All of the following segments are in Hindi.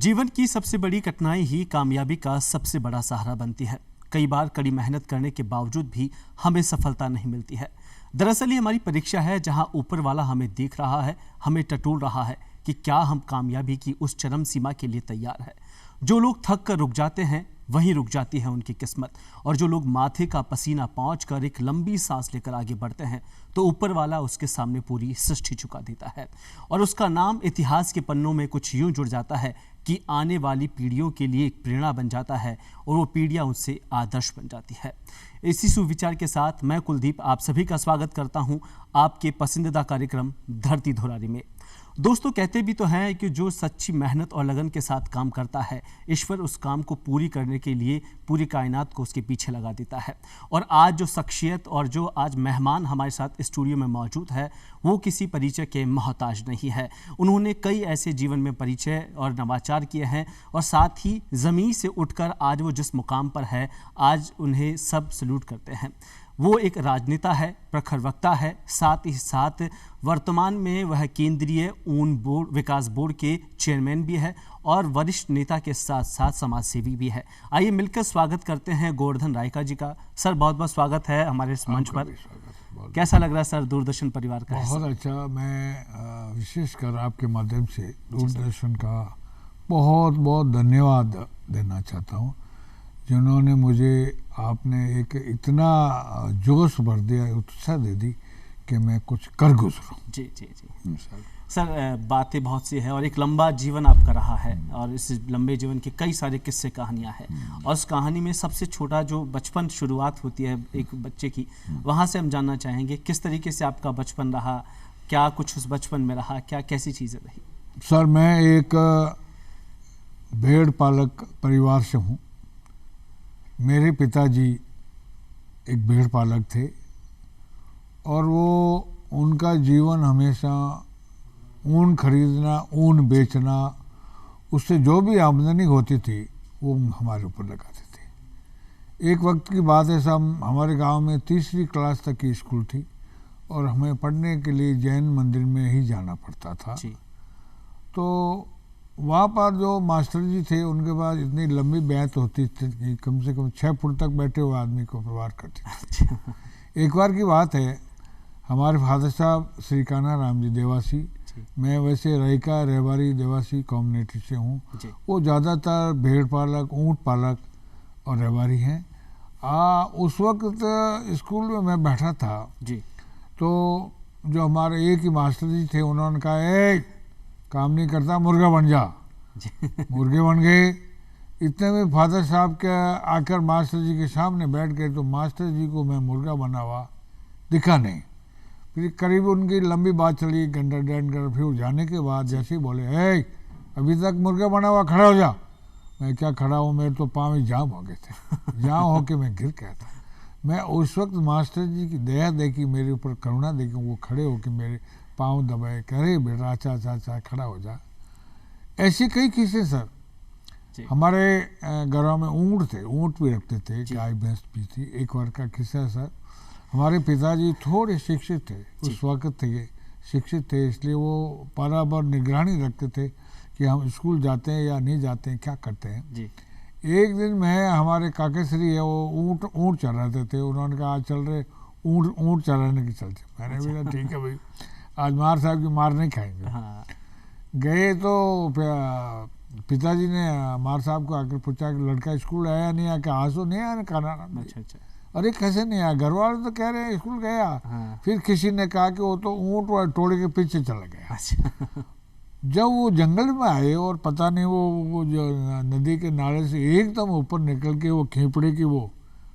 जीवन की सबसे बड़ी कठिनाई ही कामयाबी का सबसे बड़ा सहारा बनती है। कई बार कड़ी मेहनत करने के बावजूद भी हमें सफलता नहीं मिलती है। दरअसल ये हमारी परीक्षा है, जहां ऊपर वाला हमें देख रहा है, हमें टटोल रहा है कि क्या हम कामयाबी की उस चरम सीमा के लिए तैयार है। जो लोग थक कर रुक जाते हैं वहीं रुक जाती है उनकी किस्मत, और जो लोग माथे का पसीना पहुँच कर एक लंबी सांस लेकर आगे बढ़ते हैं तो ऊपर वाला उसके सामने पूरी सृष्टि झुका देता है, और उसका नाम इतिहास के पन्नों में कुछ यूं जुड़ जाता है कि आने वाली पीढ़ियों के लिए एक प्रेरणा बन जाता है, और वो पीढ़ियां उससे आदर्श बन जाती है। इसी सुविचार के साथ मैं कुलदीप आप सभी का स्वागत करता हूं आपके पसंदीदा कार्यक्रम धरती धुरारी में। दोस्तों, कहते भी तो हैं कि जो सच्ची मेहनत और लगन के साथ काम करता है, ईश्वर उस काम को पूरी करने के लिए पूरी कायनात को उसके पीछे लगा देता है। और आज जो शख्सियत और जो आज मेहमान हमारे साथ स्टूडियो में मौजूद है, वो किसी परिचय के मोहताज नहीं है। उन्होंने कई ऐसे जीवन में परिचय और नवाचार किए हैं, और साथ ही ज़मीन से उठकर आज वो जिस मुकाम पर है, आज उन्हें सब सल्यूट करते हैं। वो एक राजनेता है, प्रखर वक्ता है, साथ ही साथ वर्तमान में वह केंद्रीय ऊन बोर्ड विकास बोर्ड के चेयरमैन भी है, और वरिष्ठ नेता के साथ साथ समाज सेवी भी है। आइए मिलकर स्वागत करते हैं गोवर्धन रायका जी का। सर, बहुत बहुत स्वागत है हमारे इस मंच पर। कैसा लग रहा है सर दूरदर्शन परिवार का? बहुत अच्छा। मैं विशेषकर आपके माध्यम से दूरदर्शन का बहुत बहुत धन्यवाद देना चाहता हूँ, जिन्होंने मुझे आपने एक इतना जोश भर दिया, उत्साह दे दी कि मैं कुछ कर गुजरूं। जी जी जी सर, बातें बहुत सी है और एक लंबा जीवन आपका रहा है, और इस लंबे जीवन के कई सारे किस्से कहानियां हैं, और उस कहानी में सबसे छोटा जो बचपन शुरुआत होती है एक बच्चे की, वहाँ से हम जानना चाहेंगे किस तरीके से आपका बचपन रहा, क्या कुछ उस बचपन में रहा, क्या कैसी चीज़ें रही? सर, मैं एक भेड़ पालक परिवार से हूँ। मेरे पिताजी एक भेड़ पालक थे, और वो उनका जीवन हमेशा ऊन खरीदना, ऊन बेचना, उससे जो भी आमदनी होती थी वो हमारे ऊपर लगाते थे। एक वक्त की बात है साहब, हमारे गांव में तीसरी क्लास तक की स्कूल थी, और हमें पढ़ने के लिए जैन मंदिर में ही जाना पड़ता था। तो वहाँ पर जो मास्टर जी थे, उनके पास इतनी लंबी बैत होती थी कि कम से कम 6 फुट तक बैठे हुए आदमी को प्रवार करती थी। एक बार की बात है, हमारे फादर साहब श्री कान्हा राम जी देवासी, मैं वैसे रायका रेवारी देवासी कम्युनिटी से हूँ, वो ज़्यादातर भेड़ पालक, ऊँट पालक और रेवारी हैं। उस वक्त स्कूल में मैं बैठा था जी, तो जो हमारे एक ही मास्टर जी थे, उन्होंने कहा, ए काम नहीं करता, मुर्गा बन जा। मुर्गे बन गए। इतने में फादर साहब के आकर मास्टर जी के सामने बैठ गए, तो मास्टर जी को मैं मुर्गा बना हुआ दिखा नहीं। फिर करीब उनकी लंबी बात चली, घंटा डेढ़ घंटा, फिर जाने के बाद जैसे ही बोले, ए अभी तक मुर्गा बना हुआ, खड़ा हो जा। मैं क्या खड़ा हूँ, मेरे तो पाँव ही जाम हो गए थे। जाम होके मैं गिर गया था। मैं उस वक्त मास्टर जी की दया देखी, मेरे ऊपर करुणा देखी, वो खड़े होके मेरे पाँव दबाए, करे बेटा अच्छा अच्छा अच्छा खड़ा हो जा। ऐसे कई किस्से सर। हमारे घरों में ऊँट थे, ऊँट भी रखते थे, गाय भैंस भी थी। एक बार का किस्सा है सर, हमारे पिताजी थोड़े शिक्षित थे, उस वक्त थे शिक्षित थे, इसलिए वो बराबर निगरानी रखते थे कि हम स्कूल जाते हैं या नहीं जाते हैं, क्या करते हैं जी। एक दिन मैं, हमारे काकेश्री है, वो ऊँट चराते थे। उन्होंने कहा आज चल रहे ऊँट चराने की चलते। मैंने बोला ठीक है भाई, आज मार साहब की मार नहीं खाएंगे। हाँ। गए तो पिताजी ने मार साहब को आकर पूछा कि लड़का स्कूल आया नहीं आया? क्या आंसू नहीं आया खाना? अच्छा। अरे कैसे नहीं आया? घर वाले तो कह रहे हैं स्कूल गया। हाँ। फिर किसी ने कहा कि वो तो ऊँट वाले टोले के पीछे चला गया। अच्छा। जब वो जंगल में आए, और पता नहीं वो जो नदी के नाले से एकदम ऊपर निकल के वो खींपड़े की वो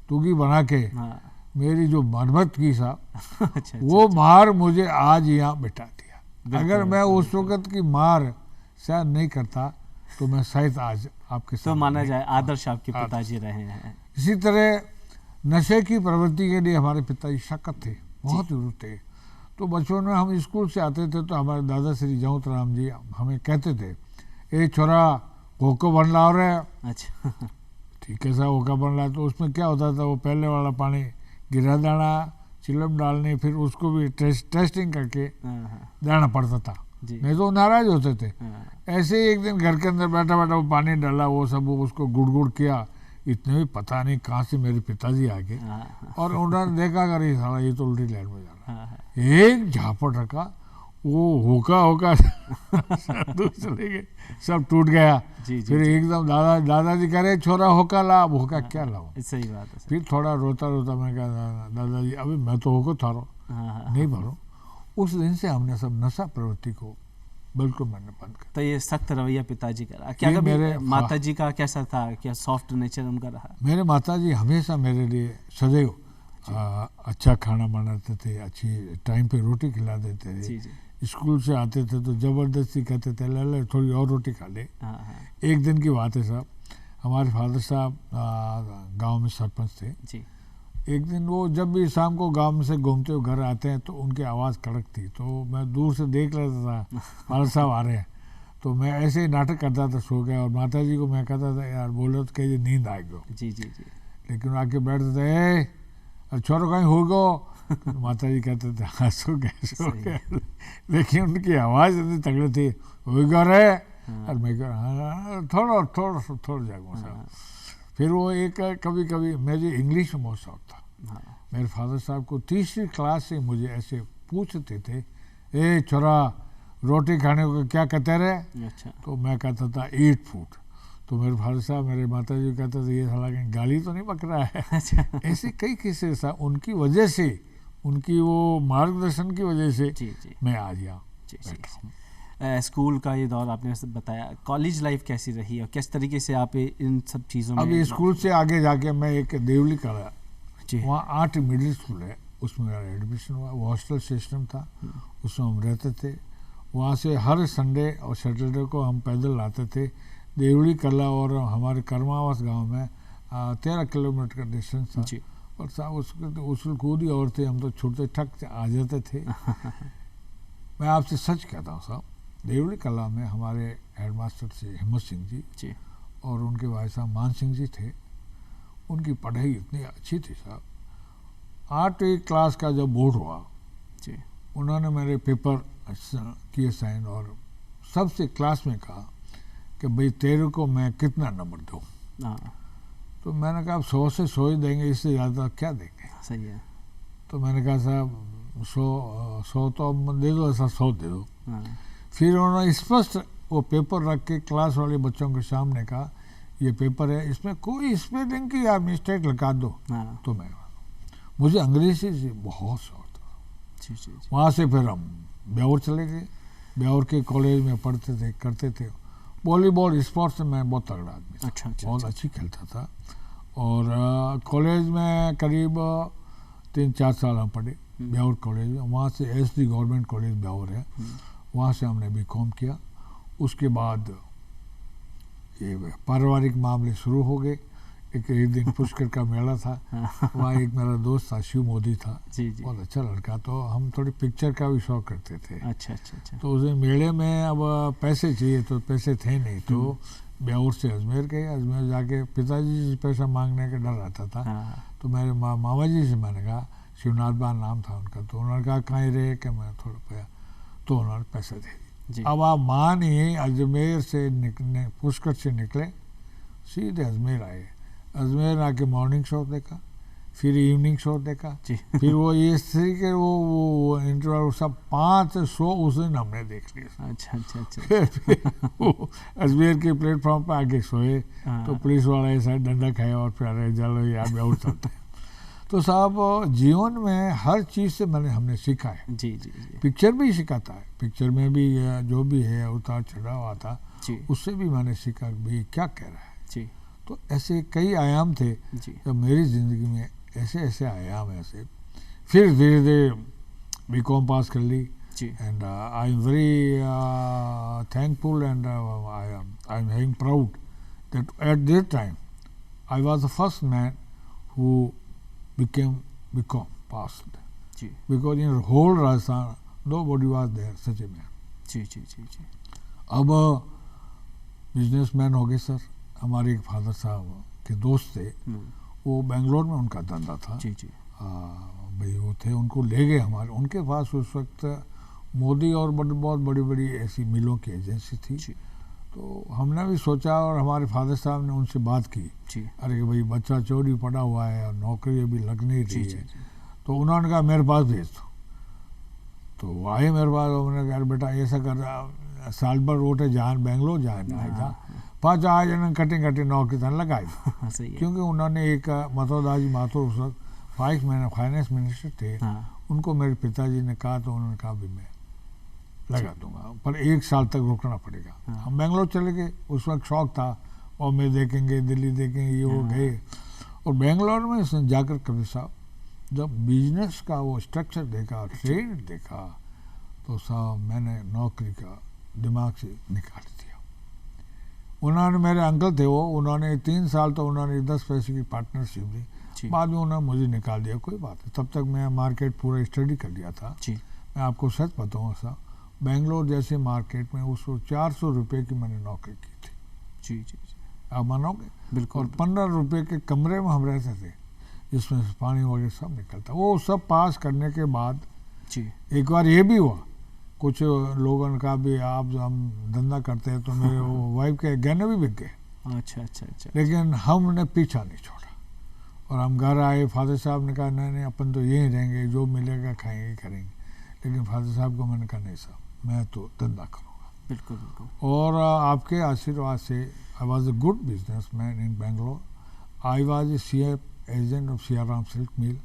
तुगी बना के, हाँ, मेरी जो मरम्मत की साहब, अच्छा, वो मार मुझे आज यहाँ बिठा दिया। अगर मैं उस वक्त की मार शायद नहीं करता तो मैं शायद आज आपके साथ, तो माना जाए आदर्श आपके पिताजी रहे हैं। इसी तरह नशे की प्रवृत्ति के लिए हमारे पिताजी सख्त थे, बहुत विरुद्ध थे। तो बचपन में हम स्कूल से आते थे तो हमारे दादा श्री जौत राम जी हमें कहते थे, ए छोरा कोको बन ला रहे। अच्छा। ठीक है साहब, कोका बन रहा। तो उसमें क्या होता था, वो पहले वाला पानी गिरा दाना, चिलम डालने, फिर उसको भी टेस्टिंग करके देना पड़ता था। जी। नहीं तो नाराज होते थे। हाँ, ऐसे ही एक दिन घर के अंदर बैठा बैठा वो पानी डाला, वो सब वो उसको गुड़ गुड़ किया, इतने भी पता नहीं कहाँ से मेरे पिताजी आ गए हाँ, और उन्होंने देखा कर ये साला ये तो उल्टी लाइन में जा रहा हाँ, हाँ, है। एक झापट रखा, वो होका होका दूर चले गए, सब टूट गया। जी, जी, फिर जी। एकदम दादाजी कह रहे छोरा होका ला। अब होका क्या लाऊं? सही बात है सर। फिर थोड़ा रोता रोता मैं कहा दादाजी अभी मैं तो होको थारो हाँ, हाँ, नहीं भरो। उस दिन से हमने सब नशा प्रवृत्ति को बिल्कुल मैंने बंद कर। तो ये सख्त रवैया पिताजी का रहा, क्या ये कभी मेरे माताजी का कैसा था, क्या सॉफ्ट नेचर उनका रहा? मेरे माताजी हमेशा मेरे लिए सदैव अच्छा खाना बनाते थे, अच्छी टाइम पे रोटी खिला देते थे। जी, जी। स्कूल से आते थे तो ज़बरदस्ती कहते थे ले ले थोड़ी और रोटी खा ले। हाँ, हाँ, एक दिन की बात है साहब, हमारे फादर साहब गांव में सरपंच थे। जी। एक दिन वो जब भी शाम को गांव में से घूमते हुए घर आते हैं तो उनकी आवाज़ कड़क थी, तो मैं दूर से देख लेता था फादर साहब आ रहे हैं, तो मैं ऐसे ही नाटक करता था सो गया, और माता जी को मैं कहता था यार बोलो तो कहीं नींद आ गयो। जी, जी, जी। लेकिन आके बैठते थे छोरो कहीं हो गो। माता जी कहते थे हाँ सो गए। लेकिन उनकी आवाज़ इतनी तगड़ी थी, हो गया रे। और मैं कह हाँ थोड़ा जागूँ साहब। फिर वो एक कभी कभी मुझे इंग्लिश में बहुत शौक था। हाँ, मेरे फादर साहब को तीसरी क्लास से मुझे ऐसे पूछते थे, ए छोरा रोटी खाने को क्या कहते रहे? अच्छा। तो मैं कहता था ईट फूड। तो मेरे फादर साहब मेरे माता जी कहते थे ये साला कहीं गाली तो नहीं बक रहा है। अच्छा। ऐसे कई किस्से साहब, उनकी वजह से, उनकी वो मार्गदर्शन की वजह से जी, जी, मैं आज यहाँ जी, बैठा हूँ। स्कूल का ये दौर आपने सब बताया, कॉलेज लाइफ कैसी रही और किस तरीके से आप इन सब चीज़ों में? अब ये स्कूल से आगे जाके मैं एक देवली कला, जी। वहाँ 8 मिडिल स्कूल है, उसमें मेरा एडमिशन हुआ। वो हॉस्टल सिस्टम था, उसमें हम रहते थे। वहाँ से हर संडे और सैटरडे को हम पैदल आते थे देवली कला, और हमारे कर्मावास गांव में 13 किलोमीटर का डिस्टेंस था। जी। और साहब उसके उछल कूद ही और थे, हम तो छूटते ठक आ जाते थे। मैं आपसे सच कहता हूँ साहब, देवली कला में हमारे हेडमास्टर थे हिम्मत सिंह जी, जी। और उनके भाई साहब मान सिंह जी थे। उनकी पढ़ाई इतनी अच्छी थी साहब। 8वीं क्लास का जब बोर्ड हुआ, जी। उन्होंने मेरे पेपर किए साइन, और सबसे क्लास में कहा कि भाई तेरे को मैं कितना नंबर दूँ? हाँ, तो मैंने कहा 100 से 100 ही देंगे, इससे ज़्यादा क्या देंगे? सही है। तो मैंने कहा साहब 100 तो अब दे दो, ऐसा 100 दे दो। हाँ, फिर उन्होंने स्पष्ट वो पेपर रख के क्लास वाले बच्चों के सामने कहा ये पेपर है, इसमें कोई स्पेलिंग की या मिस्टेक लगा दो हाँ, तो मैं। मुझे अंग्रेजी से बहुत शौक था। जी, जी, जी। वहाँ से फिर हम ब्यावर चले गए। ब्यावर के कॉलेज में पढ़ते थे, करते थे वॉलीबॉल, स्पोर्ट्स में मैं बहुत तगड़ा आदमी था। अच्छा, अच्छा, बहुत अच्छा। अच्छी खेलता था। और कॉलेज में करीब 3-4 साल हम पढ़े ब्यावर कॉलेज में। वहाँ से SD गवर्नमेंट कॉलेज ब्यावर है, वहाँ से हमने BCom किया। उसके बाद ये पारिवारिक मामले शुरू हो गए। एक दिन पुष्कर का मेला था, वहाँ एक मेरा दोस्त था शिव मोदी था, जी, जी। बहुत अच्छा लड़का, तो हम थोड़ी पिक्चर का भी शौक करते थे। अच्छा, अच्छा, अच्छा। तो उस दिन मेले में अब पैसे चाहिए, तो पैसे थे नहीं, तो ब्यावर से अजमेर गए। अजमेर जाके पिताजी से पैसा मांगने का डर रहता था। हाँ, तो मेरे मामा जी से मैंने कहा, शिवनाथ बा नाम था उनका, तो उन्होंने कहा कहीं रहे कि मैं थोड़ा पाया, तो उन्होंने पैसे दे दिए। जी। अब आप मानिए अजमेर से निकले, पुष्कर से निकले सीधे अजमेर आए। अजमेर आके मॉर्निंग शो देखा, फिर इवनिंग शो देखा, जी। फिर वो ये के वो इंटरवल सब 5 शो उस दिन हमने देख लिए। अच्छा, अच्छा, अच्छा। फिर वो अजमेर के प्लेटफॉर्म पे आके सोए, हाँ, तो पुलिस वाला ऐसा डंडा खाया और फिर अरे चलो यार मैं उठ सकते हैं। तो साहब जीवन में हर चीज़ से हमने सीखा है। जी, जी, जी, पिक्चर भी सिखाता है, पिक्चर में भी जो भी है उतार चढ़ाव आता, जी, उससे भी मैंने सीखा भी क्या कह रहा है। जी, तो ऐसे कई आयाम थे जी, जब मेरी ज़िंदगी में, ऐसे ऐसे आयाम ऐसे। फिर धीरे धीरे BCom पास कर ली, जी, and I am very thankful and I am very proud that at that time I was the first man who became BCom passed, ji, because in whole Rajasthan nobody was there such a man. जी, जी, जी, जी। अब बिजनेसमैन हो गए सर। हमारे एक फादर साहब के दोस्त थे, वो बेंगलोर में उनका धंधा था। जी, जी, भाई वो थे, उनको ले गए हमारे, उनके पास उस वक्त मोदी और बहुत बड़ी बड़ी ऐसी मिलों की एजेंसी थी। जी तो हमने भी सोचा और हमारे फादर साहब ने उनसे बात की, जी अरे भाई बच्चा चोरी पड़ा हुआ है और नौकरी अभी लग नहीं जी रही जी है। जी तो उन्होंने कहा मेरे पास भेज दो। तो वो आए मेरे पास, उन्होंने कहा बेटा ऐसा कर साल भर रोटे जान बेंगलोर जाए ना आएगा पाँच आज कटिंग नौकरी तन लगाई। हाँ, सही है। क्योंकि उन्होंने एक मतोदाजी माथुर उस वक्त फाइनेंस मिनिस्टर थे, हाँ उनको मेरे पिताजी ने कहा तो उन्होंने कहा भी मैं लगा दूंगा, पर 1 साल तक रुकना पड़ेगा। हाँ। हम बेंगलोर चले गए, उस वक्त शौक था बॉम्बे देखेंगे, दिल्ली देखेंगे, ये वो हाँ। गए। और बेंगलोर में जाकर कबीर साहब जब बिजनेस का वो स्ट्रक्चर देखा, ट्रेड देखा, तो साहब मैंने नौकरी का दिमाग से निकाल दिया। उन्होंने, मेरे अंकल थे वो, उन्होंने 3 साल तो उन्होंने 10 पैसे की पार्टनरशिप दी, जी बाद में उन्होंने मुझे निकाल दिया। कोई बात नहीं, तब तक मैं मार्केट पूरा स्टडी कर लिया था। जी मैं आपको सच बताऊँ साहब, बेंगलोर जैसे मार्केट में उस वक्त 400 रुपये की मैंने नौकरी की थी, जी जी जी आप मानोगे? बिल्कुल। और 15 रुपये के कमरे में हम रहते थे, जिसमें से पानी वगैरह सब निकलता। वो सब पास करने के बाद जी एक बार ये भी हुआ, कुछ लोगों ने कहा भी आप हम धंधा करते हैं, तो मेरे वो वाइफ के गहने भी बिक गए। अच्छा अच्छा अच्छा लेकिन हमने पीछा नहीं छोड़ा और हम घर आए। फादर साहब ने कहा नहीं नहीं अपन तो यहीं रहेंगे, जो मिलेगा खाएंगे करेंगे। लेकिन फादर साहब को मैंने कहा नहीं साहब, मैं तो धंधा करूँगा। बिल्कुल बिल्कुल। और आपके आशीर्वाद से I was a good businessman in Bangalore. I was a CF agent of Siyaram silk mill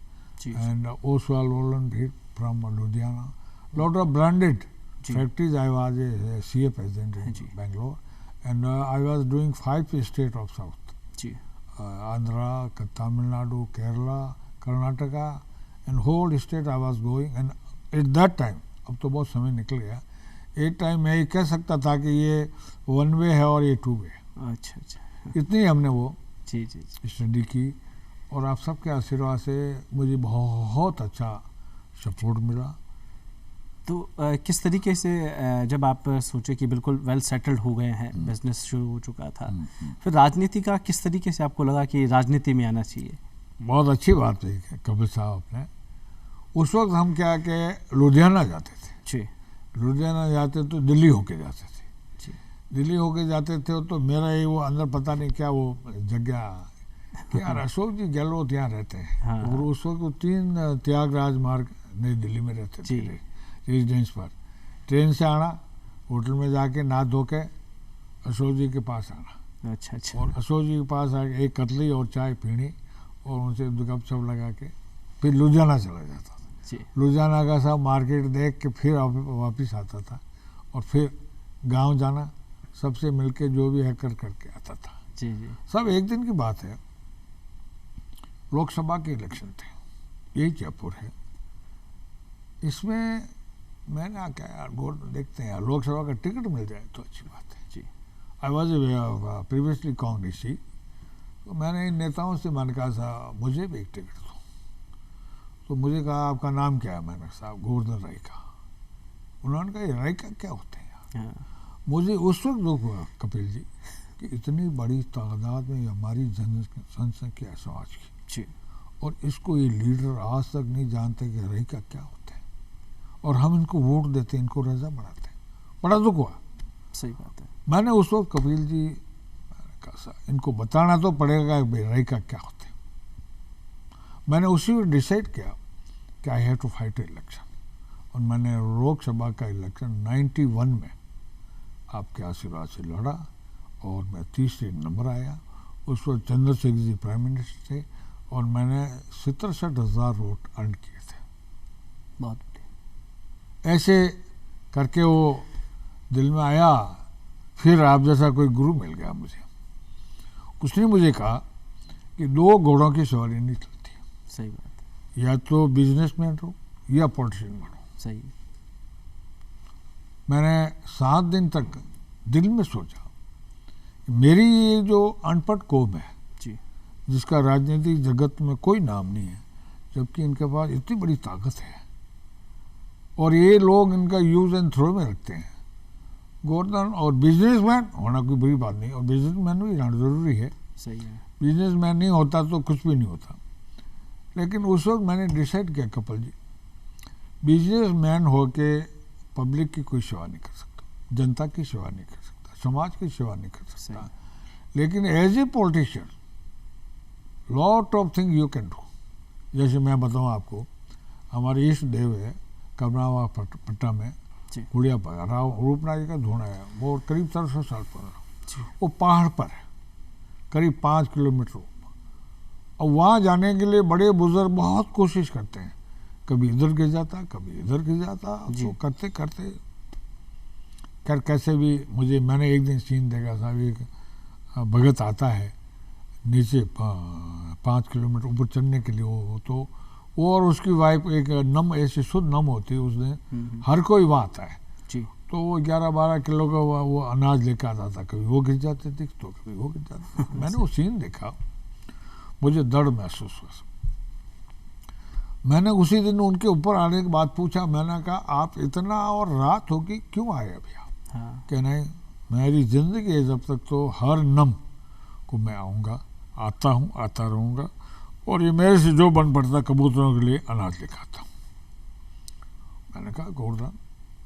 ji and Oswald Ollenvik from Ludhiana. Lot of branded जी factories. I was a CF agent in जी। Bangalore, and I was doing 5 states of South: जी Andhra, Tamil Nadu, Kerala, Karnataka, and whole state I was going. And at that time, अब तो बहुत समय निकल गया, एक टाइम मैं ये कह सकता था कि ये 1 वे है और ये 2 वे है। अच्छा अच्छा इतनी हमने वो जी जी जी स्टडी की और आप सबके आशीर्वाद से मुझे बहुत अच्छा सपोर्ट मिला। तो किस तरीके से जब आप सोचे कि बिल्कुल वेल सेटल्ड हो गए हैं, बिजनेस शुरू हो चुका था, फिर राजनीति का किस तरीके से आपको लगा कि राजनीति में आना चाहिए? बहुत अच्छी बात है कपिल साहब ने। उस वक्त हम क्या कि लुधियाना जाते थे, जी लुधियाना जाते तो दिल्ली होके जाते थे। जी दिल्ली होके जाते थे तो मेरा ये वो अंदर पता नहीं क्या वो जगह कि यार अशोक जी गहलोत यहाँ रहते हैं। हाँ। और उस वक्त वो 3 त्यागराज मार्ग नई दिल्ली में रहते जी। थे रेजिडेंस पर। ट्रेन से आना, होटल में जाके नहा धो के अशोक जी के पास आना, अच्छा अच्छा और अशोक जी के पास आके एक कतली और चाय पीनी और उनसे गपशप लगा के फिर लुधियाना चला जाता था। जी लुधियाना का सब मार्केट देख के फिर वापस आता था और फिर गांव जाना, सबसे मिलके जो भी है करके आता था। जी जी सब एक दिन की बात है, लोकसभा के इलेक्शन थे, यही जयपुर है। इसमें मैंने क्या यार गौर देखते हैं यार, लोकसभा का टिकट मिल जाए तो अच्छी बात है। जी आई वॉज प्रीवियसली कांग्रेसी, तो मैंने इन नेताओं से मैंने कहा साहब मुझे भी एक टिकट दो। तो मुझे कहा आपका नाम क्या है? मैंने कहा साहब गोवर्धन रायका। उन्होंने कहा ये रायका क्या होते हैं यार? हाँ मुझे उस वक्त दुख हुआ कपिल जी कि इतनी बड़ी तादाद में हमारी जनसंख्या है समाज की, जी और इसको ये लीडर आज तक नहीं जानते कि रायका क्या होते हैं, और हम इनको वोट देते हैं, इनको रजा बनाते हैं। बड़ा दुख हुआ। सही बात है। मैंने उस वक्त कपिल जी मैंने कहा साहब इनको बताना तो पड़ेगा कि रायका क्या होते हैं। मैंने उसी वक्त डिसाइड किया कि I have to fight election, और मैंने लोकसभा का इलेक्शन 91 में आपके आशीर्वाद से लड़ा और मैं 30 नंबर आया। उस वक्त चंद्रशेखर जी प्राइम मिनिस्टर थे और मैंने 67,000 वोट अर्न किए थे। बहुत बढ़िया। ऐसे करके वो दिल में आया। फिर आप जैसा कोई गुरु मिल गया मुझे। उसने मुझे कहा कि 2 घोड़ों की सवारी नहीं चलती, सही बात है। या तो बिजनेसमैन हो या पॉलिटिशियन बनो। सही। मैंने 7 दिन तक दिल में सोचा, मेरी ये जो अनपढ़ कौम है जी जिसका राजनीतिक जगत में कोई नाम नहीं है, जबकि इनके पास इतनी बड़ी ताकत है और ये लोग इनका यूज एंड थ्रो में रखते हैं। गोवर्धन और बिजनेसमैन होना कोई बुरी बात नहीं, और बिजनेसमैन भी रहना जरूरी है। सही है। बिजनेसमैन नहीं होता तो कुछ भी नहीं होता। लेकिन उस वक्त मैंने डिसाइड किया कपिल जी, बिजनेसमैन हो के पब्लिक की कोई सेवा नहीं कर सकता, जनता की सेवा नहीं कर सकता, समाज की सेवा नहीं कर सकता, लेकिन as a politician lot of thing you can do. जैसे मैं बताऊं आपको, हमारे ईष्ट देव है कमरावा पट्टा में गुड़िया राव रूपनाथ जी का धूना है, वो करीब 300 साल पुराना, वो पहाड़ पर है करीब 5 किलोमीटर ऊपर। और वहाँ जाने के लिए बड़े बुजुर्ग बहुत कोशिश करते हैं, कभी इधर गिर जाता कभी इधर गिर जाता, तो करते करते कैसे भी मैंने एक दिन सीन देखा था, एक भगत आता है नीचे 5 किलोमीटर ऊपर चढ़ने के लिए, वो और उसकी वाइफ एक नम ऐसी शुद्ध नम होती है, उसने हर कोई वहाँ आता है जी। तो वो 11-12 किलो का वो अनाज लेकर आता था, कभी वो गिर जाते थे तो कभी वो गिर जाते थे। मैंने वो सीन देखा, मुझे दर्द महसूस हुआ। मैंने उसी दिन उनके ऊपर आने के बाद पूछा, मैंने कहा आप इतना और रात होगी क्यों आए अभी आप? हाँ। कि नहीं, मेरी जिंदगी है जब तक तो हर नम को मैं आऊँगा, आता हूँ, आता रहूँगा, और ये मेरे से जो बन पड़ता कबूतरों के लिए अनाज लिखाता हूँ। मैंने कहा गोवर्धन,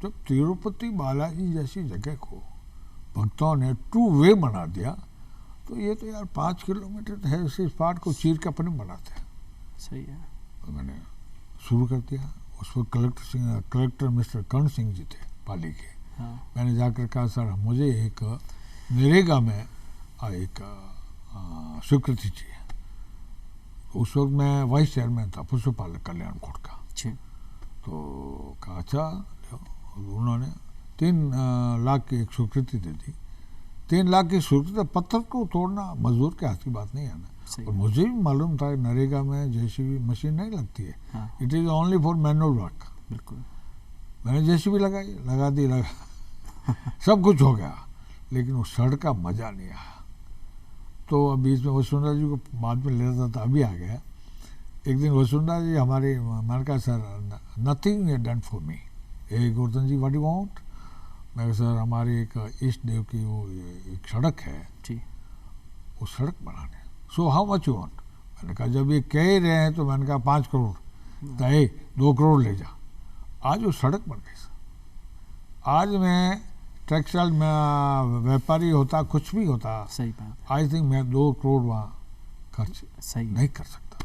जब तिरुपति बालाजी जैसी जगह को भक्तों ने 2 वे बना दिया, तो ये तो यार 5 किलोमीटर है, इस पार्ट को चीर के अपने बनाते हैं। सही है। तो मैंने शुरू कर दिया। उस वक्त कलेक्टर मिस्टर कर्ण सिंह जी थे पाली के। हाँ। मैंने जाकर कहा सर मुझे एक नरेगा में एक स्वीकृति चाहिए। उस वक्त मैं वाइस चेयरमैन था पशुपालक कल्याण बोर्ड का। तो कहा अच्छा, उन्होंने 3 लाख की एक स्वीकृति दे दी। 3 लाख की स्वीकृति, पत्थर को तोड़ना मजदूर के हाथ की बात नहीं है ना। और मुझे भी मालूम था नरेगा में जेसीबी मशीन नहीं लगती है, it is only for manual work. बिल्कुल। मैंने जेसीबी लगा दी सब कुछ हो गया, लेकिन वो सड़क का मज़ा नहीं आया। तो बीच में वसुंधरा जी को बाद में ले रहा था, अभी आ गया। एक दिन वसुंधरा जी हमारे, मैंने कहा sir nothing you done for me. ए Govardhan ji what you want? मैं कहा सर हमारे एक इष्ट देव की वो एक सड़क है जी, वो सड़क बनाने। So how much you want? मैंने कहा जब ये कह रहे हैं तो मैंने कहा 5 करोड़, तो 2 करोड़ ले जा। आज वो सड़क बन गई सर। आज मैं टेक्सटाइल में व्यापारी होता, कुछ भी होता, सही बात, आई थिंक मैं 2 करोड़ वहाँ खर्च सही नहीं कर सकता।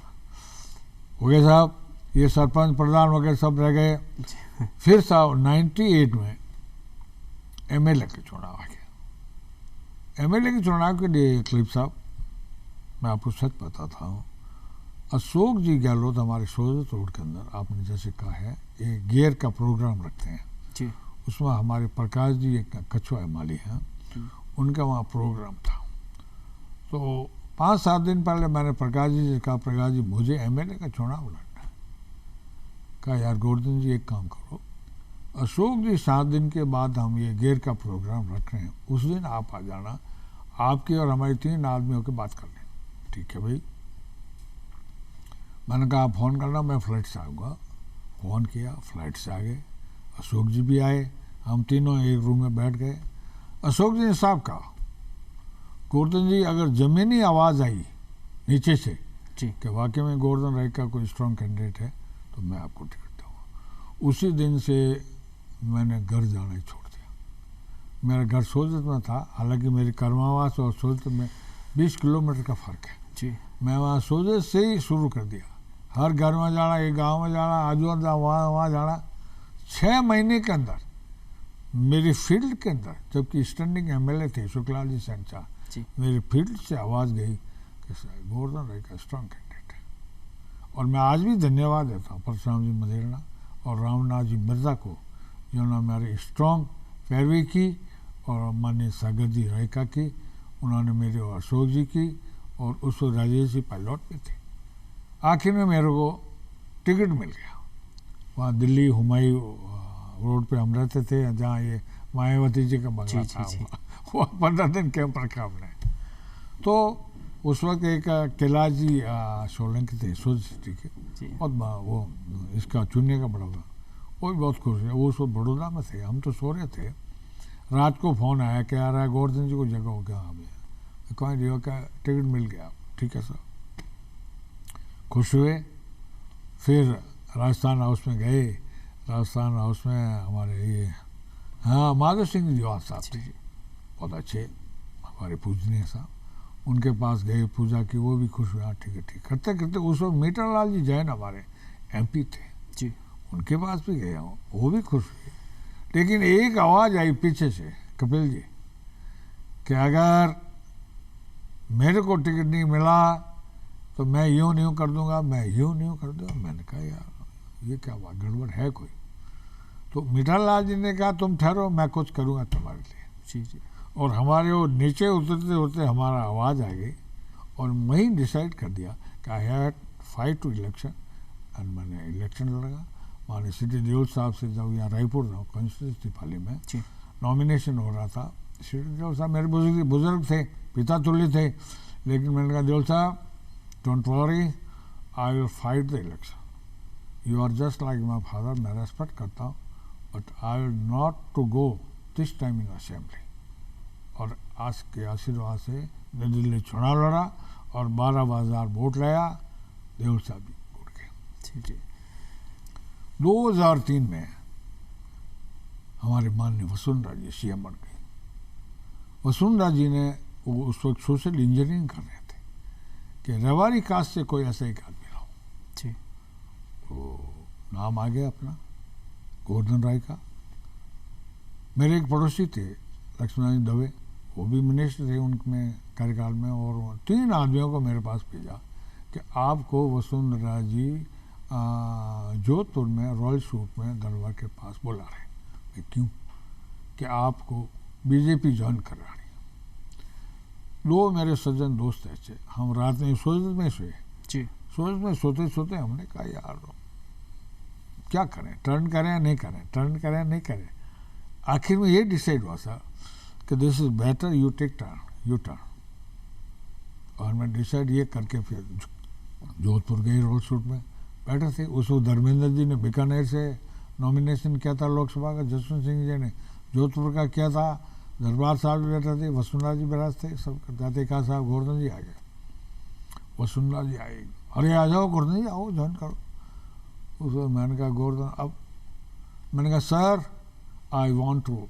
हो गया साहब, ये सरपंच प्रधान वगैरह सब रह गए। फिर साहब 98 में एमएलए के चुनाव आ गया। एमएलए के चुनाव के लिए क्लिप साहब मैं आपको सच बताता हूँ, अशोक जी गहलोत हमारे सोजत रोड के अंदर, आपने जैसे कहा है, एक गियर का प्रोग्राम रखते हैं जी। उसमें हमारे प्रकाश जी एक कछुआ माली हैं, उनका वहाँ प्रोग्राम था। तो 5-7 दिन पहले मैंने प्रकाश जी से कहा, प्रकाश जी मुझे एमएलए का चुनाव लड़ना है। कहा यार गोवर्धन जी एक काम करो, अशोक जी 7 दिन के बाद हम ये गियर का प्रोग्राम रख रहे हैं, उस दिन आप आ जाना, आपकी और हमारी 3 आदमियों की बात कर लें। ठीक है भाई। मैंने कहा आप फ़ोन करना, मैं फ्लाइट से आऊँगा। फ़ोन किया, फ्लाइट से आ गए। अशोक जी भी आए, हम तीनों एक रूम में बैठ गए। अशोक जी ने साहब कहा, गोवर्धन जी अगर ज़मीनी आवाज़ आई नीचे से कि वाकई में गोवर्धन राय का कोई स्ट्रॉन्ग कैंडिडेट है तो मैं आपको टिकट दूँगा। उसी दिन से मैंने घर जाना ही छोड़ दिया। मेरा घर सोजत में था, हालांकि मेरी कर्मावास और सोजत में 20 किलोमीटर का फ़र्क है जी। मैं वहाँ सोजत से ही शुरू कर दिया, हर घर में जाना, एक गाँव में जाना, आजू वहाँ जाना। 6 महीने के अंदर मेरी फील्ड के अंदर, जबकि स्टैंडिंग एमएलए थे शुक्लाल जी संचा, मेरी फील्ड से आवाज़ गई कि गोवर्धन राय का स्ट्रॉन्ग कैंडिडेट है। और मैं आज भी धन्यवाद देता हूँ परशुराम जी मदेरणा और रामनाथ जी मिर्जा को, जिन्होंने मेरी स्ट्रॉन्ग पैरवी की, और माननीय सागर जी रायका की, उन्होंने मेरे और अशोक जी की, और उस वक्त राजेश जी पायलट भी थे। आखिर में मेरे को टिकट मिल गया। वहाँ दिल्ली हुमायूं रोड पे हम रहते थे, जहाँ ये मायावती जी का बंगला था, वहाँ 15 दिन कैंप रखा हमने। तो उस वक्त एक कैलाश जी सोलंकी थे सोज सिटी के, बहुत वो इसका चुनने का बड़ा हुआ, वो भी बहुत खुश है। वो उस वक्त बड़ौदा में थे, हम तो सो रहे थे। रात को फ़ोन आया कि आ रहा है गोवर्धन जी को जगह हो गया, हमें कहीं रियो का टिकट मिल गया। ठीक है सर, खुश हुए। फिर राजस्थान हाउस में गए, राजस्थान हाउस में हमारे ये हाँ माधव सिंह जीवाल साहब थे, बहुत अच्छे हमारे पूजनीय साहब, उनके पास गए, पूजा की, वो भी खुश हुआ। ठीक है ठीक, करते करते उस वक्त मीठा जी जैन हमारे MP थे जी, उनके पास भी गया हूँ, वो भी खुश हुए। लेकिन एक आवाज़ आई पीछे से, कपिल जी, कि अगर मेरे को टिकट नहीं मिला तो मैं यूँ नहीं कर दूंगा, मैं यूँ नहीं कर दूंगा। मैंने कहा यार ये क्या बात, गड़बड़ है कोई। तो मीठा जी ने कहा तुम ठहरो, मैं कुछ करूँगा तुम्हारे लिए। जी जी, और हमारे वो नीचे उतरते उतरते हमारा आवाज़ आ गई और वहीं डिसाइड कर दिया कि I had fight to election, and मैंने इलेक्शन लड़ा। माने सिटी देओल साहब से जब यहाँ रायपुर था कॉन्स्टिट्यूंसी पाली में जी, नॉमिनेशन हो रहा था, सिटी देओल साहब मेरे बुजुर्ग थे, पिता तुल्य थे, लेकिन मैंने कहा Deol sahab don't worry, I will fight the election, you are just like my father, मैं रेस्पेक्ट करता हूँ, but I will not to go this time in assembly. और आज के आशीर्वाद से नई दिल्ली चुनाव लड़ा और 12,000 वोट लाया, देओल साहब भी वोट गए। जी जी, 2003 में हमारे माननीय वसुंधरा जी CM बन गई। वसुंधरा जी ने वो उस वक्त सोशल इंजीनियरिंग कर रहे थे कि रवारी कास्ट से कोई ऐसा एक आदमी लाओ। जी, तो नाम आ गया अपना गोवर्धन राय का। मेरे एक पड़ोसी थे लक्ष्मण दवे, वो भी मिनिस्टर थे उनमें कार्यकाल में, और 3 आदमियों को मेरे पास भेजा कि आपको वसुंधरा जी जोधपुर में रॉयल सूट में दरबार के पास बुला रहे हैं। मैं क्यों? कि आपको बीजेपी ज्वाइन करवानी है। 2 मेरे सज्जन दोस्त ऐसे, हम रात में सोच में सोए, जी, सोच में सोते सोते हमने कहा यार क्या करें, टर्न करें या नहीं करें, टर्न करें या नहीं करें। आखिर में ये डिसाइड हुआ था कि this is better you take turn, U turn. और मैं डिसाइड ये करके फिर जोधपुर गई रोल शूट में, बेटर थे। उस वक्त धर्मेंद्र जी ने बीकानेर से नॉमिनेशन किया था लोकसभा का, जसवंत सिंह जी ने जोधपुर का किया था, दरबार साहब भी बैठे थे, वसुंधरा जी बैठे थे, सब जाते कहा साहब गोवर्धन जी आ गए। वसुंधरा जी आई, अरे आ जाओ गोवर्धन जी, आओ ज्वाइन करो। उस वक्त मैंने कहा गोवर्धन, अब मैंने कहा sir I want to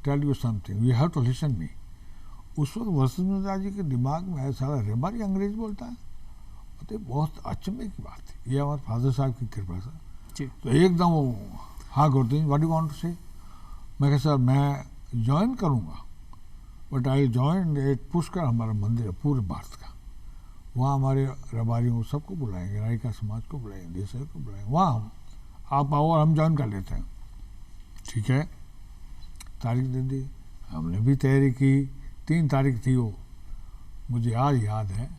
tell you something, you have to listen me. उस वक्त वसुंधरा जी के दिमाग में है सारा रेबारी अंग्रेज बोलता है, तो बहुत अचंभे की बात थी। ये हमारे फादर साहब की कृपा से। जी, तो एकदम वो हाँ Govardhan what you want to say. मैं कहा सर मैं ज्वाइन करूँगा, but I join at Pushkar, हमारा मंदिर है पूरे भारत का, वहाँ हमारे रबारियों सबको बुलाएंगे, रायका समाज को बुलाएंगे, देसाई को बुलाएंगे, वहाँ हम आप आओ और हम ज्वाइन कर लेते हैं। ठीक है, तारीख दे दी, हमने भी तैयारी की। 3 तारीख थी वो, मुझे आज याद है,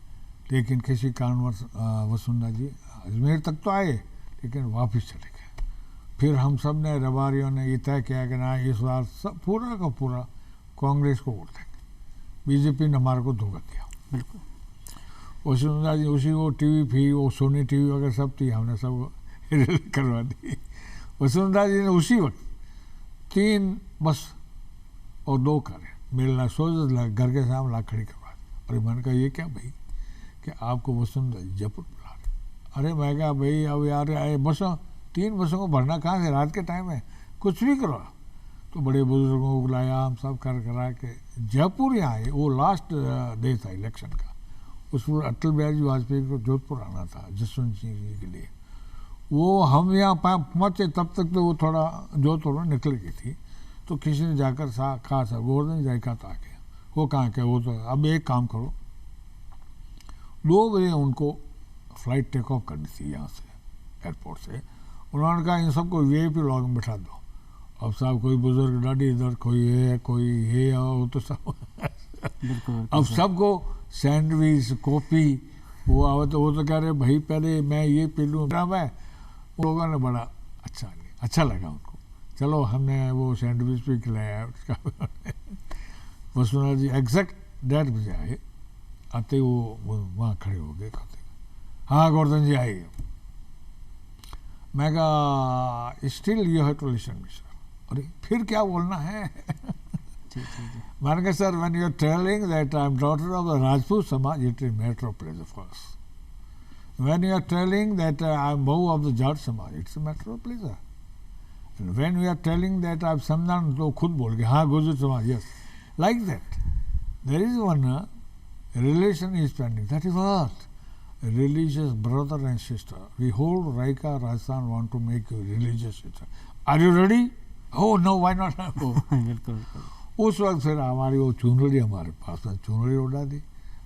लेकिन किसी कारणवश वसुंधरा जी अजमेर तक तो आए लेकिन वापस चले गए। फिर हम सब ने रबारियों ने ये तय किया कि ना इस बार सब पूरा का पूरा कांग्रेस को वोट देंगे, बीजेपी ने हमारे को धोखा दिया। बिल्कुल, वसुंधरा जी उसी को टीवी फी वो सोनी टीवी वगैरह सब थी, हमने सब करवा दी। वसुंधरा जी ने उसी वक्त 3 बस और 2 कारें मेरे ला सोच घर के सामने ला खड़ी करवा दी। और मैंने कहा ये क्या भाई कि आपको वसुंधरा जी जयपुर बुला रहे। अरे मैं कहा भाई अब यार आए बसों 3 बसों को भरना कहाँ से, रात के टाइम है, कुछ भी करो। तो बड़े बुजुर्गों को बुलाया, हम सब कर करा के जयपुर यहाँ आए। वो लास्ट डे था इलेक्शन का, उस पर अटल बिहारी वाजपेयी को जोधपुर आना था जसवंत सिंह जी के लिए। वो हम यहाँ पहुँचे तब तक तो वो थोड़ा जोधपुर में निकल गई थी। तो किसी ने जाकर कहा था गोवर्धन जायका तो आ गया। वो कहाँ के, वो तो अब एक काम करो, 2 बजे उनको फ्लाइट टेक ऑफ करनी थी यहाँ से एयरपोर्ट से। उन्होंने कहा इन सबको VIP लॉग में बैठा दो। अब साहब कोई बुजुर्ग डाडी इधर, कोई ये कोई ये, वो तो सब अब सबको सैंडविच कॉफ़ी वो आवे, तो वो तो कह रहे भाई पहले मैं ये पी लूँ। मैं उन लोगों ने बड़ा अच्छा लगा उनको। चलो हमने वो सैंडविच भी खिलाया उसका। वसुंधरा जी एग्जैक्ट 1:30 बजे आए। आते वो वहाँ खड़े हो गए, कहते हाँ गोवर्धन जी आइए। मैं कहा still you have to listen me sir. अरे फिर क्या बोलना है? मैंने कहा sir when you are telling that I am daughter of the Rajput समाज it is matter of pleasure for us. When you are telling that I am बहू ऑफ द जाट समाज it's a matter of pleasure. When we are telling that आप समझान तो खुद बोल के हाँ गुजर समाज yes like that there is one relation is pending. That is what religious brother and sister. We whole Raika Rajasthan want to make you religious sister. Are you ready? Oh no, why not? Oh. बिल्कुल बिल्कुल। उस वक्त फिर हमारी वो चुनरी हमारे पास में चुनरी उड़ा दी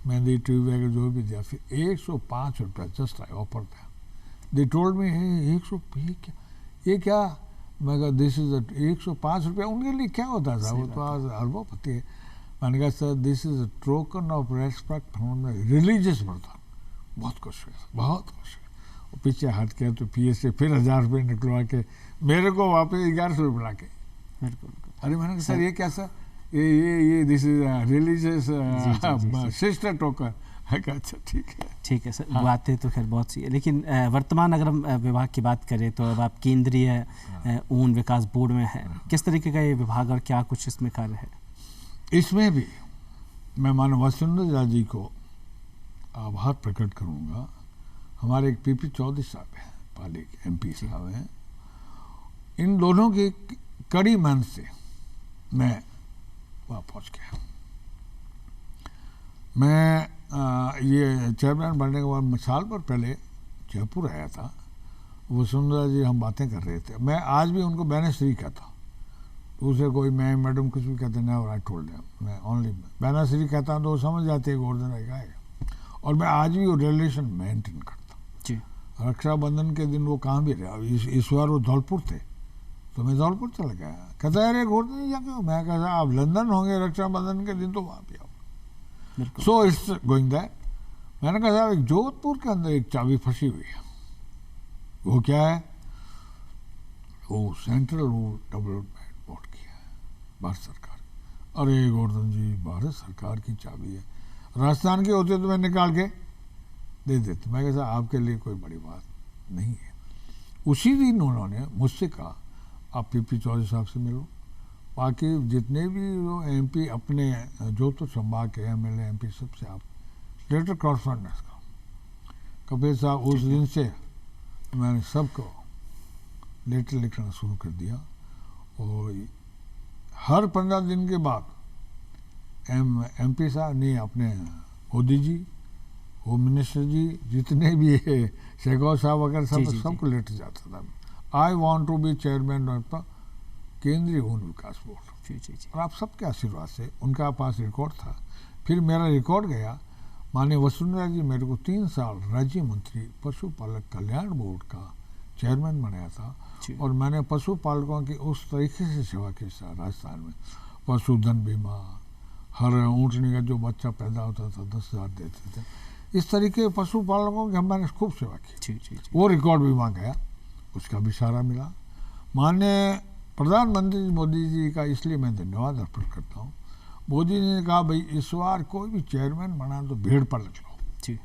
मेहंदी ट्यूब वगैरह जो भी दिया फिर 105 रुपया जस्ट आई ऑफर था दे टोल्ड मी हे 100 ये क्या मैं कहा दिस इज 105 रुपया उनके लिए क्या होता था वो तो आज अरबोपति है मैंने कहा sir this is a token of respect from the religious brother बहुत खुश हुए बहुत खुश हुए पीछे हट के तो पीए से फिर 1000 रुपये निकलवा के मेरे को वापस 1100 रुपये ला के अरे मैंने कहा सर ये क्या सर ये this is religious sister token अच्छा ठीक है सर। हाँ। बातें तो खैर बहुत सी है लेकिन वर्तमान अगर हम विभाग की बात करें तो अब आप केंद्रीय ऊन विकास बोर्ड में है किस तरीके का ये विभाग और क्या कुछ इसमें कार्य है? इसमें भी मैं मानो वसुंधरा जी को आभार प्रकट करूंगा हमारे एक पीपी चौधरी साहब हैं पाली के एमपी साहब हैं इन दोनों की कड़ी मेहनत से मैं वहाँ पहुँच गया मैं ये चेयरमैन बनने के बाद साल भर पहले जयपुर आया था वसुंधरा जी हम बातें कर रहे थे मैं आज भी उनको बैनश्री कहता उसे कोई मैं मैडम कुछ भी कहते नेवर आई टोल्ड देम मैं ओनली बैनश्री कहता हूँ तो वो समझ जाते हैं गोवर्धन राय का और मैं आज भी वो रिलेशन मेंटेन करता हूँ रक्षाबंधन के दिन वो कहाँ भी रहे इस बार वो धौलपुर थे तो मैं धौलपुर चला गया कहता है अरे गोवर्धन नहीं जाके मैं कहता आप लंदन होंगे रक्षाबंधन के दिन तो वहाँ पे आओ सो इट्स गोइंग दैट मैंने कहा साहब एक जोधपुर के अंदर एक चाबी फंसी हुई है वो क्या है वो सेंट्रल रोड डेवलपमेंट बोर्ड की है भारत सरकार अरे गोवर्धन जी भारत सरकार की चाबी है राजस्थान के होते तो मैं निकाल के दे देते मैं कहता आपके लिए कोई बड़ी बात नहीं है उसी दिन उन्होंने मुझसे कहा आप पीपी चौधरी साहब से मिलो बाकी जितने भी वो एमपी अपने जो तो संभाग के एमएलए एमपी सबसे आप लेटर कॉरस्पॉन्डेंस करो कपिल साहब उस दिन से मैंने सबको लेटर लिखना शुरू कर दिया और हर 15 दिन के बाद एमपी साहब ने अपने मोदी जी होम मिनिस्टर जी जितने भी शेखौर साहब वगैरह सबको लेटर जाता था I want to be chairman of Kendriya Van Vikas board और आप सबके आशीर्वाद से उनका पास रिकॉर्ड था फिर मेरा रिकॉर्ड गया माननीय वसुंधरा जी मेरे को 3 साल राज्य मंत्री पशुपालक कल्याण बोर्ड का चेयरमैन बनाया था और मैंने पशुपालकों की उस तरीके से सेवा की राजस्थान में पशुधन बीमा हर ऊँटनी का जो बच्चा पैदा होता था 10,000 देते थे इस तरीके पशुपालकों की मैंने खूब सेवा की वो रिकॉर्ड भी वहाँ गया उसका भी सहारा मिला माननीय प्रधानमंत्री मोदी जी का इसलिए मैं धन्यवाद अर्पित करता हूँ मोदी जी ने कहा भाई इस बार कोई भी चेयरमैन बना तो भेड़ पालक लो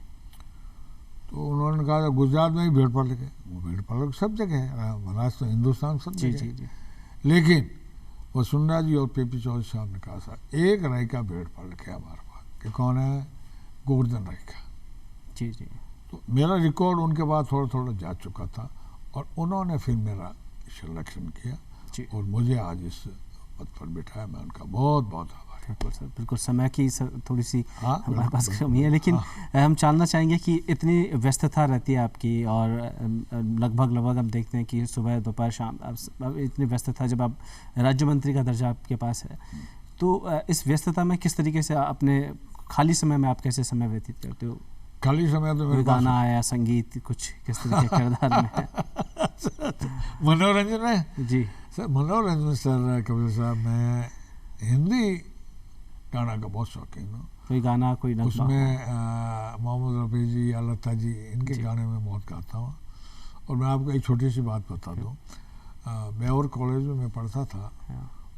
तो उन्होंने कहा गुजरात में ही भेड़ पालक है वो भेड़ पालक सब जगह है महाराष्ट्र हिंदुस्तान सब जगह लेकिन वसुंधरा जी और पीपी चौधरी साहब ने कहा था एक राय का भेड़ पालक है हमारे पास कि कौन है गोवर्धन राय का तो मेरा रिकॉर्ड उनके बाद थोड़ा थोड़ा जा चुका था और उन्होंने फिर मेरा सिलेक्शन किया और मुझे आज इस पद पर बिठाया मैं उनका बहुत बहुत आभारी बिल्कुल सर बिल्कुल समय की सर थोड़ी सी हमारे पास कमी है लेकिन हम जानना चाहेंगे कि इतनी व्यस्तता रहती है आपकी और लगभग हम देखते हैं कि सुबह दोपहर शाम इतनी व्यस्तता जब आप राज्य मंत्री का दर्जा आपके पास है तो इस व्यस्तता में किस तरीके से अपने खाली समय में आप कैसे समय व्यतीत करते हो? खाली समय तो मेरे गाना आया संगीत कुछ किस तरह के किरदार में है? मनोरंजन में जी सर मनोरंजन सर कपिल साहब मैं हिंदी गाना का बहुत शौकीन हूँ कोई गाना कोई नगमा उसमें मोहम्मद रफ़ी जी या लता जी इनके गाने में बहुत गाता हूँ और मैं आपको एक छोटी सी बात बता दूँ ब्यावर कॉलेज में मैं पढ़ता था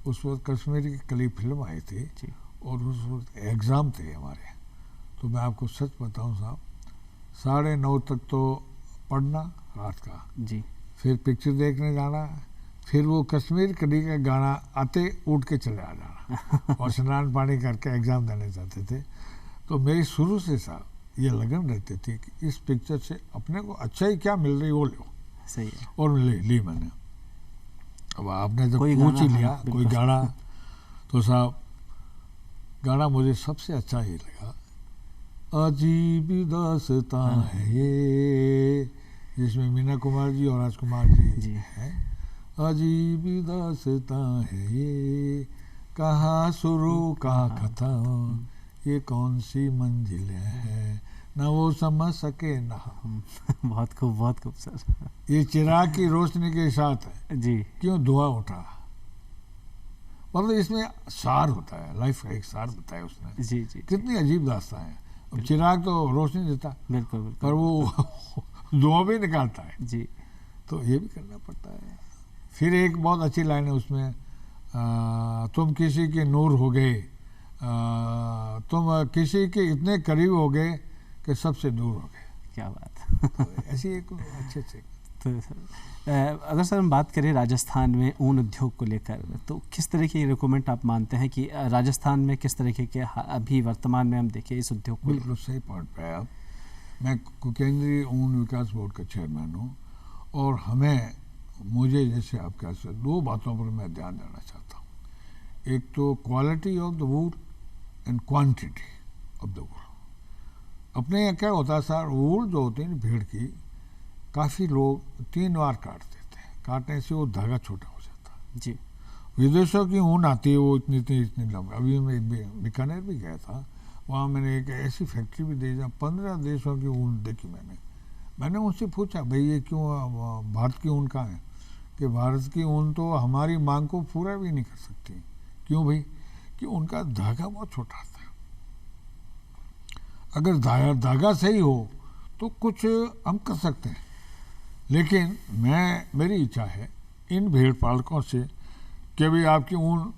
उस वक्त कश्मीरी की कली फिल्म आई थी और उस वक्त एग्ज़ाम थे हमारे तो मैं आपको सच बताऊं साहब 9:30 तक तो पढ़ना रात का जी फिर पिक्चर देखने जाना फिर वो कश्मीर कली का गाना आते उठ के चले आ जाना और स्नान पानी करके एग्ज़ाम देने जाते थे तो मेरी शुरू से साहब ये लगन रहती थी कि इस पिक्चर से अपने को अच्छा ही क्या मिल रही वो लो सही है और ली मैंने अब आपने तो कोई पूछ ही गाना, लिया हाँ, कोई बिल्कुल। गाना, तो साहब गाना मुझे सबसे अच्छा ये लगा, अजीब दास्तां है ये, जिसमें मीना कुमार जी और राजकुमार जी जी। हैं। अजीब दास्तां है ये, कहाँ शुरू कहाँ खत्म, ये कौन सी मंजिल है, ना वो समझ सके ना हम। बहुत खूब, बहुत खूब सर। ये चिराग की रोशनी के साथ है, जी क्यों धुआं उठा। मतलब इसमें सार होता है, लाइफ का एक सार बताया उसने। जी जी जी, कितनी अजीब दास्तां है। अब चिराग तो रोशनी देता, बिल्कुल पर बिल्कुल। वो धुआं भी निकालता है, जी तो ये भी करना पड़ता है। फिर एक बहुत अच्छी लाइन है उसमें, तुम किसी के नूर हो गए, तुम किसी के इतने करीब हो गए कि सबसे दूर हो गए। क्या बात। तो ऐसी एक अच्छे से तो अगर सर हम बात करें राजस्थान में ऊन उद्योग को लेकर, तो किस तरह की रिक्वायरमेंट आप मानते हैं कि राजस्थान में किस तरीके के अभी वर्तमान में हम देखें इस उद्योग को? बिल्कुल सही पॉइंट पे आप। मैं केंद्रीय ऊन विकास बोर्ड का चेयरमैन हूँ, और मुझे जैसे आपके से दो बातों पर मैं ध्यान देना चाहता हूँ। एक तो quality of the wool and quantity of the वूल। अपने यहाँ क्या होता है सर, वूल जो होती है ना भेड़ की, काफ़ी लोग 3 बार काट देते हैं, काटने से वो धागा छोटा हो जाता है। जी विदेशों की ऊन आती है, वो इतनी लंबी। अभी मैं बीकानेर भी गया था, वहाँ मैंने एक ऐसी फैक्ट्री भी देखी जहाँ 15 देशों की ऊन देखी मैंने उनसे पूछा, भाई ये क्यों भारत की ऊन कहाँ है? कि भारत की ऊन तो हमारी मांग को पूरा भी नहीं कर सकती। क्यों भाई? कि उनका धागा बहुत छोटा था। अगर धागा सही हो तो कुछ हम कर सकते हैं। लेकिन मेरी इच्छा है इन भेड़ पालकों से कि भाई आपकी ऊन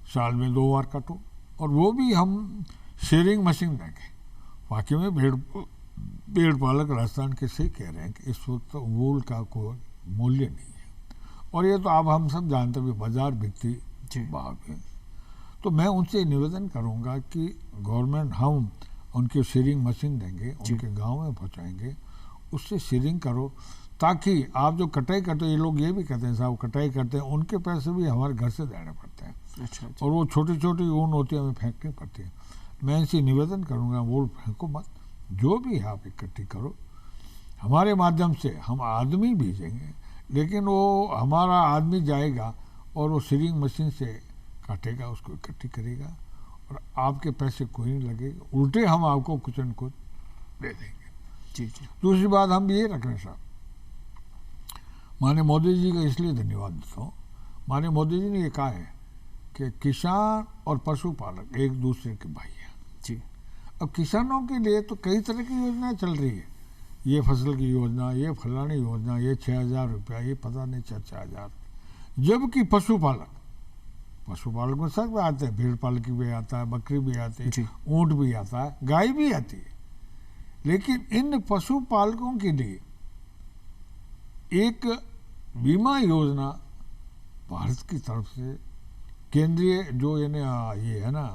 साल में 2 बार काटो, और वो भी हम शेयरिंग मशीन देंगे। वाकई में भेड़ पालक राजस्थान के सही कह रहे हैं कि इस वक्त वूल का कोई मूल्य नहीं है, और ये तो आप हम सब जानते हैं, बाजार बिकती भाव है। तो मैं उनसे निवेदन करूंगा कि गवर्नमेंट, हम उनकी शेयरिंग मशीन देंगे, उनके गांव में पहुंचाएंगे, उससे शेयरिंग करो, ताकि आप जो कटाई करते हैं, ये लोग ये भी कहते हैं साहब कटाई करते हैं, उनके पैसे भी हमारे घर से देने पड़ते हैं। अच्छा। और वो छोटी छोटी ऊन होती है, हमें फेंकनी पड़ती है। मैं इनसे निवेदन करूंगा, वूल फेंको मत, जो भी है आप इकट्ठी करो, हमारे माध्यम से हम आदमी भेजेंगे, लेकिन वो हमारा आदमी जाएगा और वो शेयरिंग मशीन से काटेगा, उसको इकट्ठी करेगा, और आपके पैसे कोई नहीं लगेगा, उल्टे हम आपको कुछ न कुछ दे देंगे। जी जी। दूसरी बात हम ये रख रहे हैं साहब, माननीय मोदी जी का इसलिए धन्यवाद देता हूँ। माननीय मोदी जी ने ये कहा है कि किसान और पशुपालक एक दूसरे के भाई हैं। जी। अब किसानों के लिए तो कई तरह की योजनाएं चल रही है, ये फसल की योजना, ये फलानी योजना, ये 6,000 रुपया, ये पता नहीं 4,000। जबकि पशुपालक में सब आते हैं, भेड़ पालक भी आता है, बकरी भी आती है, ऊँट भी आता है, गाय भी आती है। लेकिन इन पशुपालकों के लिए एक बीमा योजना भारत की तरफ से, केंद्रीय जो ये है ना,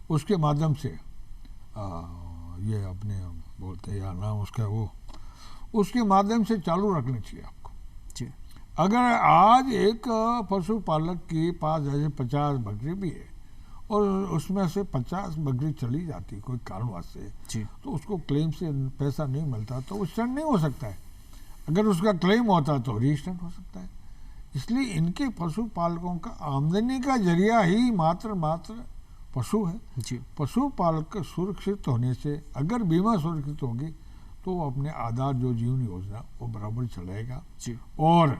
उसके माध्यम से ये अपने बोलते हैं यार नाम उसका, वो उसके माध्यम से चालू रखनी चाहिए आपको। जी। अगर आज एक पशुपालक के पास जैसे 50 बकरी भी है, और उसमें से 50 बकरी चली जाती है कोई कारणवश से, तो उसको क्लेम से पैसा नहीं मिलता, तो स्टैंड नहीं हो सकता है। अगर उसका क्लेम होता तो रीस्टैंड हो सकता है। इसलिए इनके पशुपालकों का आमदनी का जरिया ही मात्र पशु है। पशुपालक सुरक्षित होने से, अगर बीमा सुरक्षित होगी, तो वो अपने आधार जो जीवन योजना वो बराबर चलाएगा। और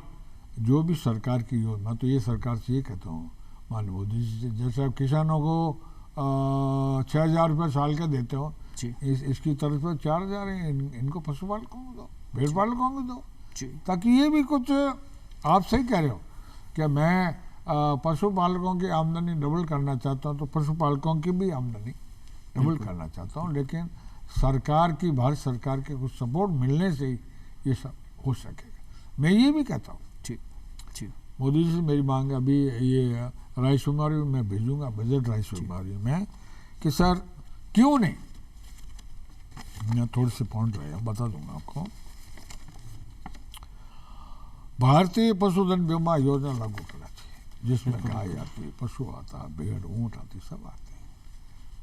जो भी सरकार की योजना, तो ये सरकार से ये कहता हूँ माननीय मोदी जी से, जैसे आप किसानों को 6,000 रुपये साल के देते हो, इसकी तरफ से 4,000 है, इनको पशुपालकों को दो, भेड़ पालकों को दो, ताकि ये भी कुछ, आप सही कह रहे हो कि मैं पशुपालकों की आमदनी डबल करना चाहता हूँ, तो पशुपालकों की भी आमदनी डबल करना चाहता हूँ, लेकिन भारत सरकार के कुछ सपोर्ट मिलने से ही ये सब हो सकेगा। मैं ये भी कहता हूँ, मोदी जी से मेरी मांग, अभी ये रायशुमारी मैं भेजूंगा, बजट रायशुमारी में, कि सर क्यों नहीं, मैं थोड़े से पॉइंट रहे बता दूंगा आपको। भारतीय पशुधन बीमा योजना लागू करना चाहिए, जिसमें गाय आती, पशु आता, भेड़ ऊँट आती, सब आते हैं,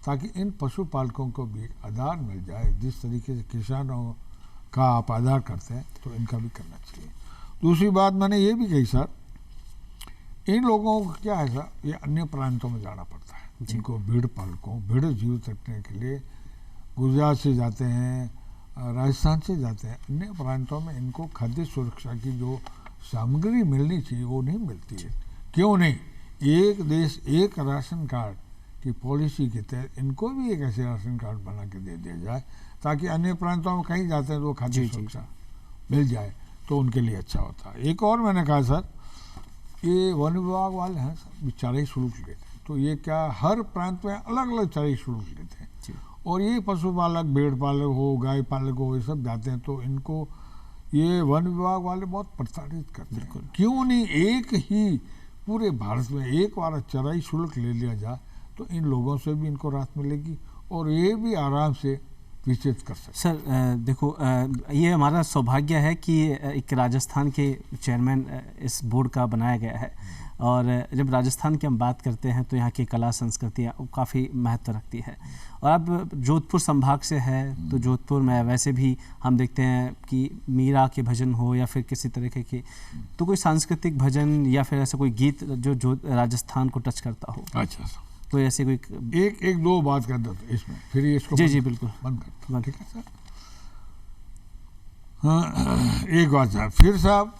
ताकि इन पशुपालकों को भी आधार मिल जाए। जिस तरीके से किसानों का आप आधार करते हैं तो इनका भी करना चाहिए। दूसरी बात मैंने ये भी कही सर, इन लोगों को क्या है सर, ये अन्य प्रांतों में जाना पड़ता है। जिनको भेड़ पालकों, भेड़ जीवित रखने के लिए गुजरात से जाते हैं, राजस्थान से जाते हैं, अन्य प्रांतों में इनको खाद्य सुरक्षा की जो सामग्री मिलनी चाहिए वो नहीं मिलती है। क्यों नहीं? एक देश एक राशन कार्ड की पॉलिसी के तहत इनको भी एक ऐसे राशन कार्ड बना के दे दिया जाए, ताकि अन्य प्रांतों में कहीं जाते हैं तो खाद्य सुरक्षा मिल जाए, तो उनके लिए अच्छा होता है। एक और मैंने कहा सर, ये वन विभाग वाले हैं सर, चराई शुल्क लेते हैं, तो ये क्या हर प्रांत में अलग अलग चराई शुल्क लेते हैं, और ये पशुपालक, भेड़ पालक हो, गाय पालक हो, ये सब जाते हैं, तो इनको ये वन विभाग वाले बहुत प्रताड़ित करते हैं। क्यों नहीं एक ही पूरे भारत में एक बार चराई शुल्क ले लिया जाए, तो इन लोगों से भी इनको राहत मिलेगी और ये भी आराम से विचलित कर सकते। सर देखो, ये हमारा सौभाग्य है कि एक राजस्थान के चेयरमैन इस बोर्ड का बनाया गया है, और जब राजस्थान की हम बात करते हैं तो यहाँ की कला संस्कृतियाँ काफ़ी महत्व रखती है। और अब जोधपुर संभाग से है, तो जोधपुर में वैसे भी हम देखते हैं कि मीरा के भजन हो या फिर किसी तरीके के, तो कोई सांस्कृतिक भजन या फिर ऐसा कोई गीत जो राजस्थान को टच करता हो। अच्छा, कोई ऐसे कोई एक दो बात कर दो इसमें, फिर ये इसको जी बिल्कुल बंद करता हूं, ठीक है सर। हाँ, एक बात सर, फिर साहब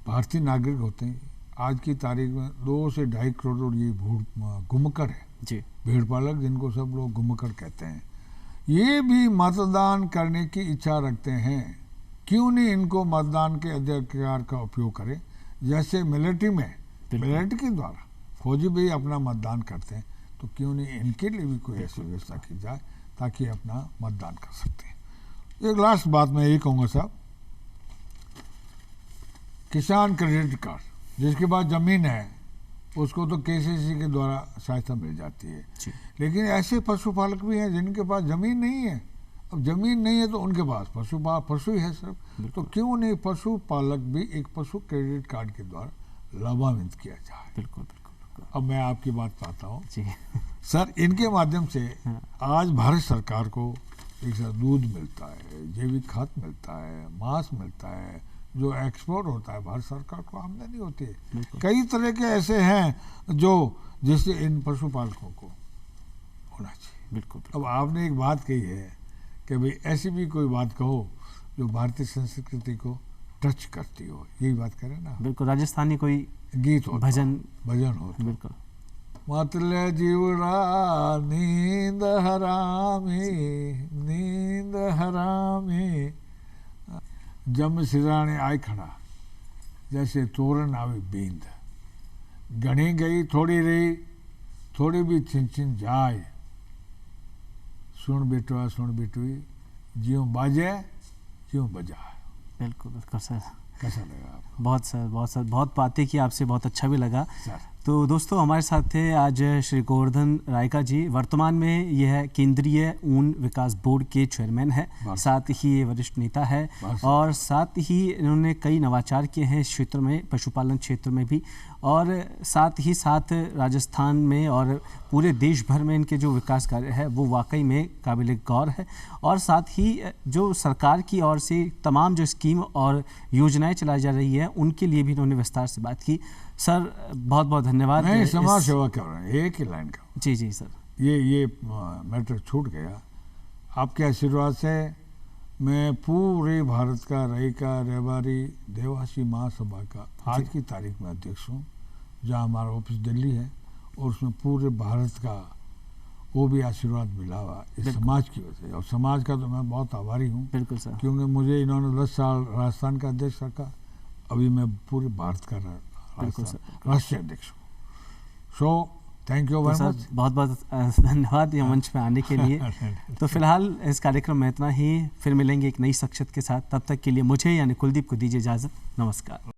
भारतीय नागरिक होते हैं, आज की तारीख में 2 से 2.5 करोड़ ये गुमकर है जी, भेड़ पालक, जिनको सब लोग गुमकर कहते हैं, ये भी मतदान करने की इच्छा रखते हैं। क्यों नहीं इनको मतदान के अधिकार का उपयोग करें? जैसे मिलिट्री में, मिलिट्री के द्वारा फौजी भी अपना मतदान करते हैं, तो क्यों नहीं इनके लिए भी कोई ऐसी व्यवस्था की जाए ताकि अपना मतदान कर सकते हैं। एक लास्ट बात मैं यही कहूँगा साहब, किसान क्रेडिट कार्ड, जिसके पास ज़मीन है उसको तो केसीसी के द्वारा सहायता मिल जाती है, लेकिन ऐसे पशुपालक भी हैं जिनके पास ज़मीन नहीं है। अब ज़मीन नहीं है तो उनके पास पशु ही है सर, तो क्यों नहीं पशुपालक भी एक पशु क्रेडिट कार्ड के द्वारा लाभान्वित किया जाए। बिल्कुल। अब मैं आपकी बात पाता हूँ जी सर, इनके माध्यम से आज भारत सरकार को एक दूध मिलता है, जैविक खाद मिलता है, मांस मिलता है, जो एक्सपोर्ट होता है, भारत सरकार को आमदनी होती है। कई तरह के ऐसे हैं जो जिससे इन पशुपालकों को होना चाहिए। बिल्कुल। अब आपने एक बात कही है कि भाई ऐसी भी कोई बात कहो जो भारतीय संस्कृति को टच करती हो, यही बात करें ना। बिल्कुल, राजस्थानी कोई गीत हो, भजन हो, बिल्कुल। मतले जीवड़ा नींद हरामी जम सिराने आय खड़ा, जैसे तोरण आवे बींद, घनी गई थोड़ी रही, थोड़ी भी छिन जाए, सुन बेटुई ज्यों बाजे ज्यों बजाए। बिल्कुल सर। कैसा लगा आपको? बहुत बातें की आपसे, बहुत अच्छा भी लगा सर। तो दोस्तों, हमारे साथ थे आज श्री गोवर्धन रायका जी। वर्तमान में यह केंद्रीय ऊन विकास बोर्ड के चेयरमैन है, साथ ही ये वरिष्ठ नेता है, और साथ ही इन्होंने कई नवाचार किए हैं इस क्षेत्र में, पशुपालन क्षेत्र में भी, और साथ ही साथ राजस्थान में और पूरे देश भर में इनके जो विकास कार्य है वो वाकई में काबिल गौर है। और साथ ही जो सरकार की ओर से तमाम जो स्कीम और योजनाएं चलाई जा रही है उनके लिए भी इन्होंने विस्तार से बात की। सर बहुत बहुत धन्यवाद। नहीं, समाज सेवा कर रहे हैं, एक ही लाइन का। जी सर, ये मैटर छूट गया। आपके आशीर्वाद से मैं पूरे भारत का रैबारी देवासी महासभा का आज की तारीख में अध्यक्ष हूँ, जहाँ हमारा ऑफिस दिल्ली है, और उसमें पूरे भारत का वो भी आशीर्वाद मिला हुआ इस समाज की वजह से, और समाज का तो मैं बहुत आभारी हूँ। बिल्कुल सर, क्योंकि मुझे इन्होंने 10 साल राजस्थान का अध्यक्ष रखा, अभी मैं पूरे भारत का राष्ट्रीय अध्यक्ष हूँ। So thank you very much. बहुत बहुत धन्यवाद ये मंच पे आने के लिए। तो फिलहाल इस कार्यक्रम में इतना ही, फिर मिलेंगे एक नई शख्सियत के साथ। तब तक के लिए मुझे यानी कुलदीप को दीजिए इजाज़त। नमस्कार।